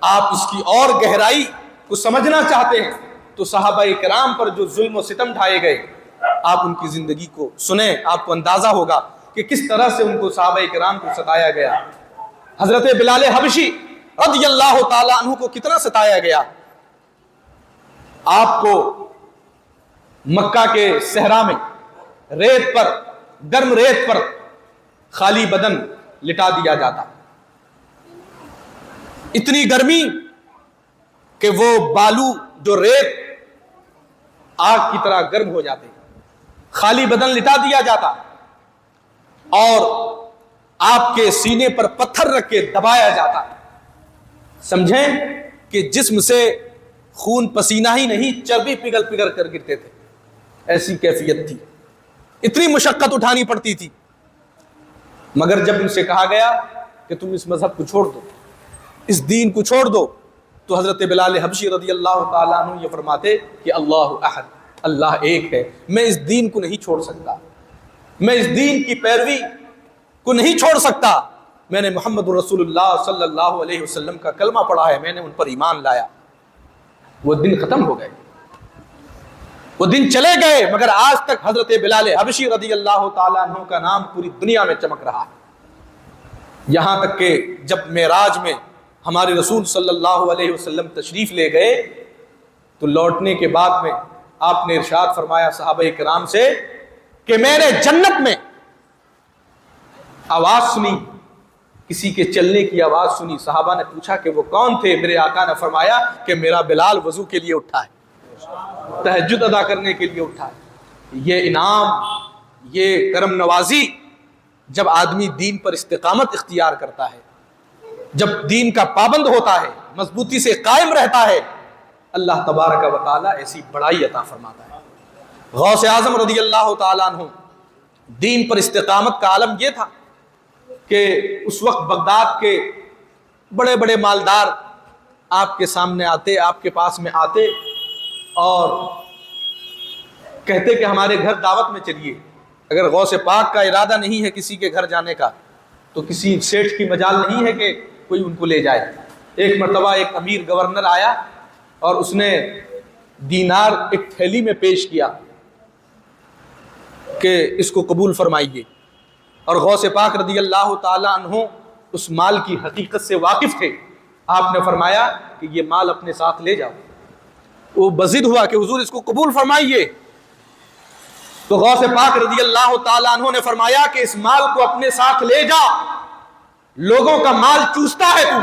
آپ اس کی اور گہرائی کو سمجھنا چاہتے ہیں تو صحابہ کرام پر جو ظلم و ستم ڈھائے گئے، آپ ان کی زندگی کو سنیں، آپ کو اندازہ ہوگا کہ کس طرح سے ان کو صحابہ کرام کو ستایا گیا۔ حضرت بلال حبشی رضی اللہ تعالیٰ عنہ کو کتنا ستایا گیا۔ آپ کو مکہ کے صحرا میں ریت پر، گرم ریت پر خالی بدن لٹا دیا جاتا، اتنی گرمی کہ وہ بالو جو ریت آگ کی طرح گرم ہو جاتے، خالی بدن لٹا دیا جاتا اور آپ کے سینے پر پتھر رکھ کے دبایا جاتا. سمجھیں کہ جسم سے خون پسینہ ہی نہیں، چربی پگھل پگھل کر گرتے تھے. ایسی کیفیت تھی، اتنی مشقت اٹھانی پڑتی تھی. مگر جب ان سے کہا گیا کہ تم اس مذہب کو چھوڑ دو، اس دین کو چھوڑ دو، تو حضرت بلال حبشی رضی اللہ تعالیٰ عنہ یہ فرماتے کہ اللہ احد، اللہ ایک ہے، میں اس دین کو نہیں چھوڑ سکتا، میں اس دین کی پیروی کو نہیں چھوڑ سکتا. میں نے محمد رسول اللہ صلی اللہ علیہ وسلم کا کلمہ پڑھا ہے، میں نے ان پر ایمان لایا. وہ دن ختم ہو گئے، وہ دن چلے گئے، مگر آج تک حضرت بلال حبشی رضی اللہ تعالیٰ عنہ کا نام پوری دنیا میں چمک رہا ہے. یہاں تک کہ جب معراج میں ہمارے رسول صلی اللہ علیہ وسلم تشریف لے گئے تو لوٹنے کے بعد میں آپ نے ارشاد فرمایا صحابہ کرام سے کہ میں نے جنت میں آواز سنی، کسی کے چلنے کی آواز سنی. صحابہ نے پوچھا کہ وہ کون تھے؟ میرے آقا نے فرمایا کہ میرا بلال وضو کے لیے اٹھا ہے، تہجد ادا کرنے کے لیے اٹھا ہے. یہ انعام، یہ کرم نوازی جب آدمی دین پر استقامت اختیار کرتا ہے، جب دین کا پابند ہوتا ہے، مضبوطی سے قائم رہتا ہے، اللہ تبارک و تعالیٰ ایسی بڑائی عطا فرماتا ہے. غوث اعظم رضی اللہ تعالیٰ عنہ، دین پر استقامت کا عالم یہ تھا کہ اس وقت بغداد کے بڑے بڑے مالدار آپ کے سامنے آتے، آپ کے پاس میں آتے اور کہتے کہ ہمارے گھر دعوت میں چلیے. اگر غوث پاک کا ارادہ نہیں ہے کسی کے گھر جانے کا تو کسی سیٹھ کی مجال نہیں ہے کہ کوئی ان کو لے جائے. ایک مرتبہ ایک امیر گورنر آیا اور اس نے دینار ایک تھیلی میں پیش کیا کہ اس کو قبول فرمائیے، اور غوث پاک رضی اللہ تعالی عنہ اس مال کی حقیقت سے واقف تھے. آپ نے فرمایا کہ یہ مال اپنے ساتھ لے جاؤ. وہ بضد ہوا کہ حضور اس کو قبول فرمائیے. تو غوث پاک رضی اللہ تعالی عنہ نے فرمایا کہ اس مال کو اپنے ساتھ لے جا، لوگوں کا مال چوستا ہے، تو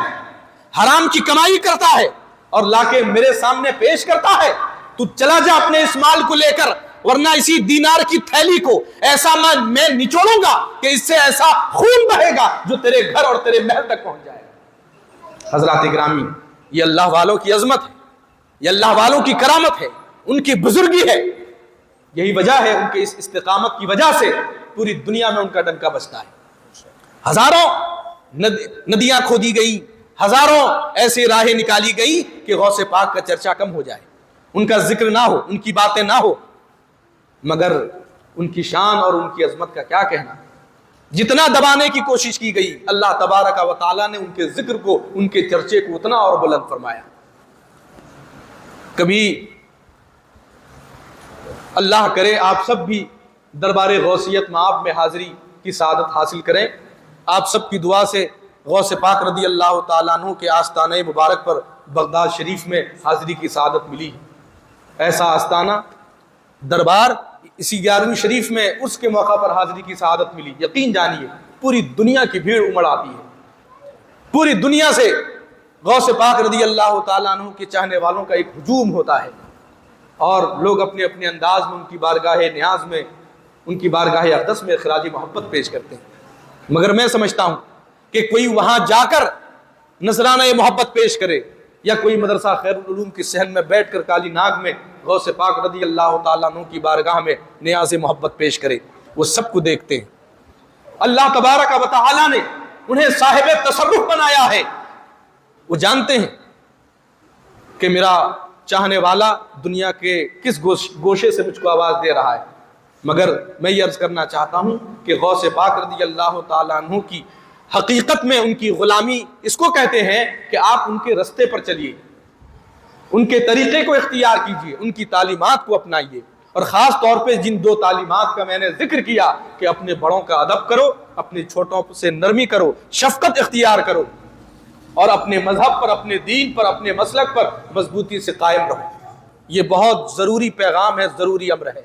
حرام کی کمائی کرتا ہے اور لا کے میرے سامنے پیش کرتا ہے. تو چلا جا اپنے اس مال کو لے کر، ورنہ اسی دینار کی تھیلی کو ایسا میں نچوڑوں گا کہ اس سے ایسا خون بہے گا جو تیرے گھر اور تیرے محل تک پہنچ جائے گا. حضرات گرامی، یہ اللہ والوں کی عظمت ہے، یہ اللہ والوں کی کرامت ہے، ان کی بزرگی ہے. یہی وجہ ہے ان کے اس استقامت کی وجہ سے پوری دنیا میں ان کا ڈنکا بجتا ہے. ہزاروں ندیاں کھودی گئی، ہزاروں ایسی راہیں نکالی گئی کہ غوث پاک کا چرچا کم ہو جائے، ان کا ذکر نہ ہو، ان کی باتیں نہ ہو. مگر ان کی شان اور ان کی عظمت کا کیا کہنا. جتنا دبانے کی کوشش کی گئی، اللہ تبارک و تعالیٰ نے ان کے ذکر کو، ان کے چرچے کو اتنا اور بلند فرمایا. کبھی اللہ کرے آپ سب بھی دربار غوثیت مآب میں حاضری کی سعادت حاصل کریں. آپ سب کی دعا سے غوث پاک رضی اللہ تعالیٰ عنہ کے آستانہ مبارک پر بغداد شریف میں حاضری کی سعادت ملی. ایسا آستانہ دربار اسی 11ویں شریف میں اس کے موقع پر حاضری کی سعادت ملی. یقین جانیے پوری دنیا کی بھیڑ امڑ آتی ہے، پوری دنیا سے غوث پاک رضی اللہ تعالیٰ عنہ کے چاہنے والوں کا ایک ہجوم ہوتا ہے اور لوگ اپنے اپنے انداز میں ان کی بارگاہ نیاز میں، ان کی بارگاہ اقدس میں خراج محبت پیش کرتے ہیں. مگر میں سمجھتا ہوں کہ کوئی وہاں جا کر نذرانہ محبت پیش کرے یا کوئی مدرسہ خیر العلوم کی صحن میں بیٹھ کر کالی ناگ میں غوث پاک رضی اللہ تعالیٰ عنہ کی بارگاہ میں نیاز محبت پیش کرے، وہ سب کو دیکھتے ہیں. اللہ تبارک و تعالیٰ نے انہیں صاحب تصرف بنایا ہے. وہ جانتے ہیں کہ میرا چاہنے والا دنیا کے کس گوشے سے مجھ کو آواز دے رہا ہے. مگر میں یہ عرض کرنا چاہتا ہوں کہ غوث پاک رضی اللہ تعالیٰ عنہ کی حقیقت میں ان کی غلامی اس کو کہتے ہیں کہ آپ ان کے رستے پر چلیے، ان کے طریقے کو اختیار کیجیے، ان کی تعلیمات کو اپنائیے. اور خاص طور پہ جن 2 تعلیمات کا میں نے ذکر کیا کہ اپنے بڑوں کا ادب کرو، اپنے چھوٹوں سے نرمی کرو، شفقت اختیار کرو اور اپنے مذہب پر، اپنے دین پر، اپنے مسلک پر مضبوطی سے قائم رہو. یہ بہت ضروری پیغام ہے، ضروری امر ہے.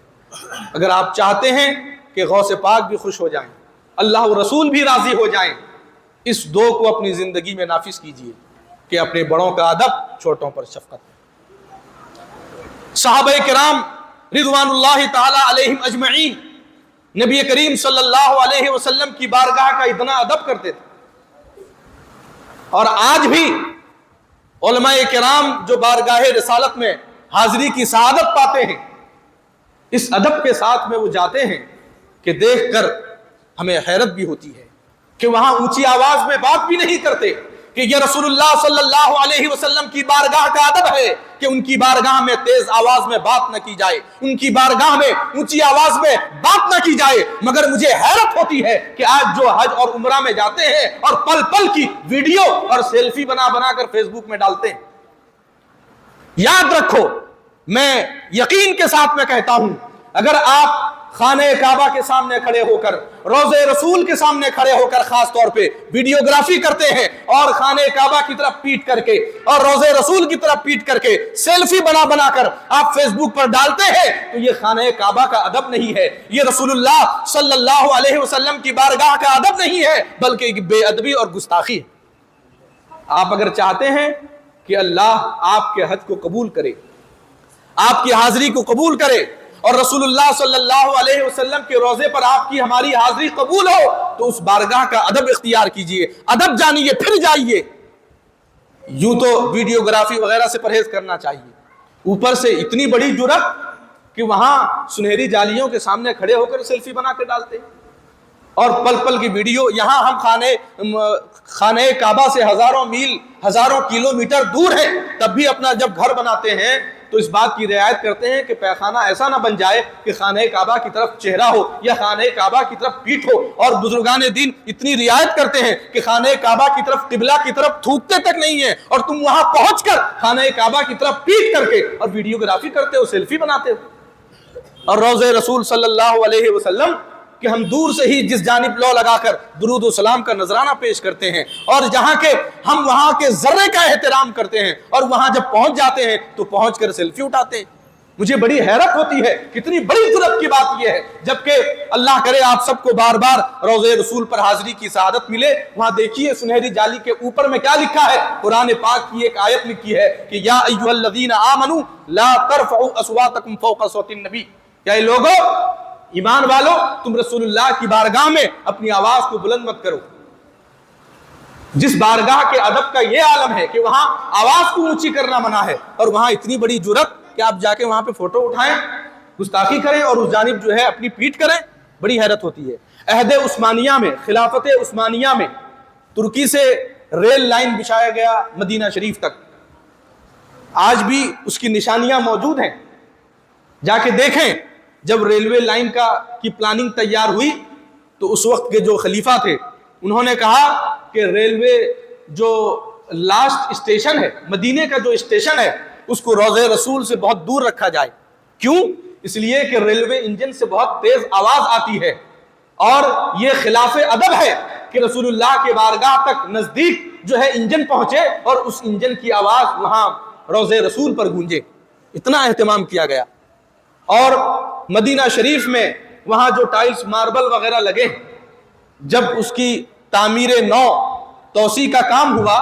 اگر آپ چاہتے ہیں کہ غوث پاک بھی خوش ہو جائیں، اللہ و رسول بھی راضی ہو جائیں، اس 2 کو اپنی زندگی میں نافذ کیجیے. کہ اپنے بڑوں کا ادب، چھوٹوں پر شفقت۔ صحابہ کرام رضوان اللہ تعالی علیہم اجمعین نبی کریم صلی اللہ علیہ وسلم کی بارگاہ کا اتنا ادب کرتے تھے، اور آج بھی علماء کرام جو بارگاہ رسالت میں حاضری کی سعادت پاتے ہیں، اس ادب کے ساتھ میں وہ جاتے ہیں کہ دیکھ کر ہمیں حیرت بھی ہوتی ہے کہ وہاں اونچی آواز میں بات بھی نہیں کرتے، کہ یہ رسول اللہ صلی اللہ علیہ وسلم کی بارگاہ کا ادب ہے کہ ان کی بارگاہ میں تیز آواز میں بات نہ کی جائے، ان کی بارگاہ میں اونچی آواز میں بات نہ کی جائے۔ مگر مجھے حیرت ہوتی ہے کہ آج جو حج اور عمرہ میں جاتے ہیں اور پل پل کی ویڈیو اور سیلفی بنا بنا کر فیس بک میں ڈالتے ہیں۔ یاد رکھو، میں یقین کے ساتھ میں کہتا ہوں، اگر آپ خانہ کعبہ کے سامنے کھڑے ہو کر، روضہ رسول کے سامنے کھڑے ہو کر خاص طور پہ ویڈیوگرافی کرتے ہیں اور خانہ کعبہ کی طرف پیٹ کر کے اور روضہ رسول کی طرف پیٹ کر کے سیلفی بنا بنا کر آپ فیس بک پر ڈالتے ہیں، تو یہ خانہ کعبہ کا ادب نہیں ہے، یہ رسول اللہ صلی اللہ علیہ وسلم کی بارگاہ کا ادب نہیں ہے، بلکہ ایک بے ادبی اور گستاخی ہے۔ آپ اگر چاہتے ہیں کہ اللہ آپ کے حج کو قبول کرے، آپ کی حاضری کو قبول کرے، اور رسول اللہ صلی اللہ علیہ وسلم کے روزے پر آپ کی ہماری حاضری قبول ہو، تو اس بارگاہ کا ادب اختیار کیجئے، ادب جانیے، پھر جائیے۔ یوں تو ویڈیوگرافی وغیرہ سے پرہیز کرنا چاہیے، اوپر سے اتنی بڑی جرأت کہ وہاں سنہری جالیوں کے سامنے کھڑے ہو کر سیلفی بنا کے ڈالتے ہیں، اور پل پل کی ویڈیو۔ یہاں ہم خانہ کعبہ سے ہزاروں میل، ہزاروں کلومیٹر دور ہیں، تب بھی اپنا جب گھر بناتے ہیں تو اس بات کی رعایت کرتے ہیں کہ پیخانہ ایسا نہ بن جائے کہ خانہ کعبہ کی طرف چہرہ ہو یا خانہ کعبہ کی طرف پیٹھ ہو، اور بزرگان دین اتنی رعایت کرتے ہیں کہ خانہ کعبہ کی طرف، قبلہ کی طرف تھوکتے تک نہیں ہیں، اور تم وہاں پہنچ کر خانہ کعبہ کی طرف پیٹ کر کے اور ویڈیوگرافی کرتے ہو، سیلفی بناتے ہو۔ اور روضہ رسول صلی اللہ علیہ وسلم کہ ہم دور سے ہی جس جانب لو لگا کر درود و سلام کا نذرانہ پیش کرتے ہیں، اور جہاں کے ہم وہاں کے ذرے کا احترام کرتے ہیں، اور وہاں جب پہنچ جاتے ہیں تو پہنچ کر سیلفی اٹھاتے ہیں۔ مجھے بڑی حیرت ہوتی ہے، کتنی بڑی جرأت کی بات یہ ہے، جبکہ اللہ کرے آپ سب کو بار بار روضہ رسول پر حاضری کی سعادت ملے۔ وہاں دیکھیے سنہری جالی کے اوپر میں کیا لکھا ہے، قرآن پاک کی ایک آیت لکھی ہے کہ یا ایھا الذین آمنوا لا ترفعوا اصواتکم فوق صوت النبی، کیا یہ لوگو، ایمان والو، تم رسول اللہ کی بارگاہ میں اپنی آواز کو بلند مت کرو۔ جس بارگاہ کے ادب کا یہ عالم ہے کہ وہاں آواز کو اونچی کرنا منع ہے، اور وہاں اتنی بڑی جرأت کہ آپ جا کے وہاں پہ فوٹو اٹھائیں، گستاخی کریں اور اس جانب جو ہے اپنی پیٹھ کریں، بڑی حیرت ہوتی ہے۔ عہد عثمانیہ میں، خلافت عثمانیہ میں ترکی سے ریل لائن بچھایا گیا مدینہ شریف تک، آج بھی اس کی نشانیاں موجود ہیں، جا کے دیکھیں۔ جب ریلوے لائن کی پلاننگ تیار ہوئی تو اس وقت کے جو خلیفہ تھے انہوں نے کہا کہ ریلوے جو لاسٹ اسٹیشن ہے، مدینے کا جو اسٹیشن ہے، اس کو روضہ رسول سے بہت دور رکھا جائے۔ کیوں؟ اس لیے کہ ریلوے انجن سے بہت تیز آواز آتی ہے، اور یہ خلاف ادب ہے کہ رسول اللہ کے بارگاہ تک نزدیک جو ہے انجن پہنچے اور اس انجن کی آواز وہاں روضہ رسول پر گونجے۔ اتنا اہتمام کیا گیا۔ اور مدینہ شریف میں وہاں جو ٹائلز، ماربل وغیرہ لگے، جب اس کی تعمیر نو، توسیع کا کام ہوا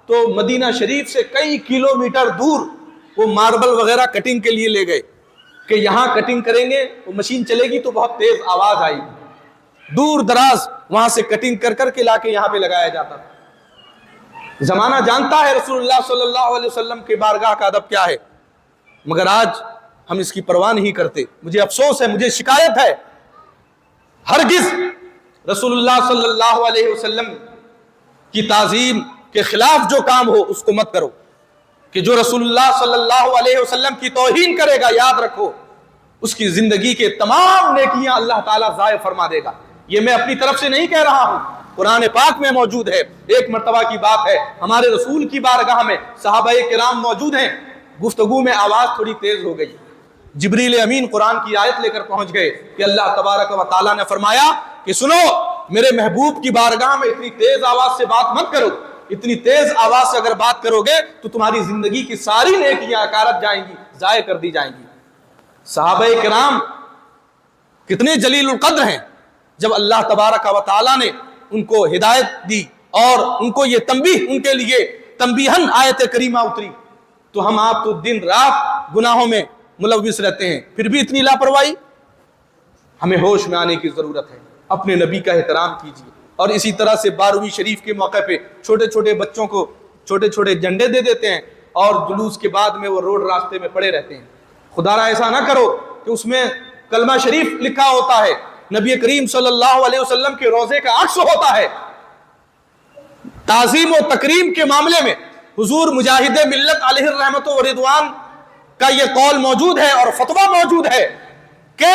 تو مدینہ شریف سے کئی کلومیٹر دور وہ ماربل وغیرہ کٹنگ کے لیے لے گئے کہ یہاں کٹنگ کریں گے، وہ مشین چلے گی تو بہت تیز آواز آئے گی۔ دور دراز وہاں سے کٹنگ کر کر کے لا کے یہاں پہ لگایا جاتا تھا۔ زمانہ جانتا ہے رسول اللہ صلی اللہ علیہ وسلم کے بارگاہ کا ادب کیا ہے، مگر آج ہم اس کی پرواہ نہیں کرتے۔ مجھے افسوس ہے، مجھے شکایت ہے، ہرگز رسول اللہ صلی اللہ علیہ وسلم کی تعظیم کے خلاف جو کام ہو اس کو مت کرو، کہ جو رسول اللہ صلی اللہ علیہ وسلم کی توہین کرے گا، یاد رکھو اس کی زندگی کے تمام نیکیاں اللہ تعالیٰ ضائع فرما دے گا۔ یہ میں اپنی طرف سے نہیں کہہ رہا ہوں، قرآن پاک میں موجود ہے۔ ایک مرتبہ کی بات ہے، ہمارے رسول کی بارگاہ میں صحابہ کرام موجود ہیں، گفتگو میں آواز تھوڑی تیز ہو گئی، جبریل امین قرآن کی آیت لے کر پہنچ گئے کہ اللہ تبارک و تعالیٰ نے فرمایا کہ سنو، میرے محبوب کی بارگاہ میں اتنی تیز آواز سے بات مت کرو، اتنی تیز آواز سے اگر بات کرو گے تو تمہاری زندگی کی ساری نیکیاں اکارت جائیں گی، ضائع کر دی جائیں گی۔ صحابہ کرام کتنے جلیل القدر ہیں، جب اللہ تبارک و تعالیٰ نے ان کو ہدایت دی اور ان کو یہ تنبیہ ان کے لیے تنبیہن آیت کریمہ اتری، تو ہم آپ تو دن رات گناہوں میں ملوث رہتے ہیں، پھر بھی اتنی لاپرواہی۔ ہمیں ہوش میں آنے کی ضرورت ہے، اپنے نبی کا احترام کیجیے۔ اور اسی طرح سے 12ویں شریف کے موقع پہ چھوٹے چھوٹے بچوں کو چھوٹے چھوٹے جھنڈے دے دیتے ہیں اور جلوس کے بعد میں وہ روڈ راستے میں پڑے رہتے ہیں۔ خدا را ایسا نہ کرو کہ اس میں کلمہ شریف لکھا ہوتا ہے، نبی کریم صلی اللہ علیہ وسلم کے روضے کا عکس ہوتا ہے۔ تعظیم و تکریم کے معاملے میں حضور مجاہد ملت علیہ الرحمت و رضوان کا یہ قول موجود ہے اور فتویٰ موجود ہے کہ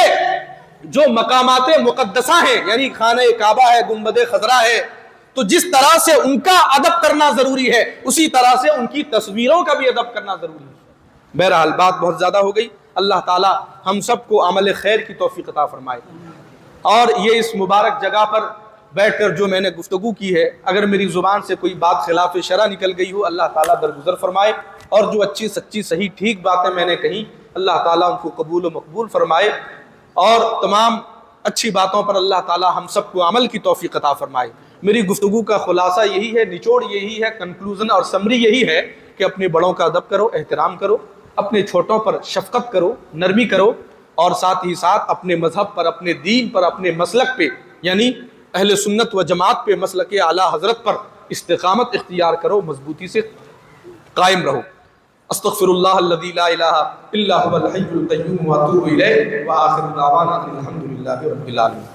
جو مقامات مقدسہ ہیں، یعنی خانہ کعبہ ہے، گنبد خضرا ہے، تو جس طرح سے ان کا ادب کرنا ضروری ہے، اسی طرح سے ان کی تصویروں کا بھی ادب کرنا ضروری ہے۔ بہرحال بات بہت زیادہ ہو گئی، اللہ تعالی ہم سب کو عمل خیر کی توفیق عطا فرمائے۔ اور یہ اس مبارک جگہ پر بیٹھ کر جو میں نے گفتگو کی ہے، اگر میری زبان سے کوئی بات خلاف شرع نکل گئی ہو، اللہ تعالیٰ درگزر فرمائے، اور جو اچھی سچی صحیح ٹھیک باتیں میں نے کہیں، اللہ تعالیٰ ان کو قبول و مقبول فرمائے، اور تمام اچھی باتوں پر اللہ تعالیٰ ہم سب کو عمل کی توفیق عطا فرمائے۔ میری گفتگو کا خلاصہ یہی ہے، نچوڑ یہی ہے، کنکلوژن اور سمری یہی ہے کہ اپنے بڑوں کا ادب کرو، احترام کرو، اپنے چھوٹوں پر شفقت کرو، نرمی کرو، اور ساتھ ہی ساتھ اپنے مذہب پر، اپنے دین پر، اپنے مسلک پہ، یعنی اہل سنت و جماعت پہ، مسلک اعلیٰ حضرت پر استقامت اختیار کرو، مضبوطی سے قائم رہو۔ استغفر اللہ الذی لا الہ الا هو الحی القیوم واتوب الیہ، وآخر دعوانا الحمد للہ رب العالمین۔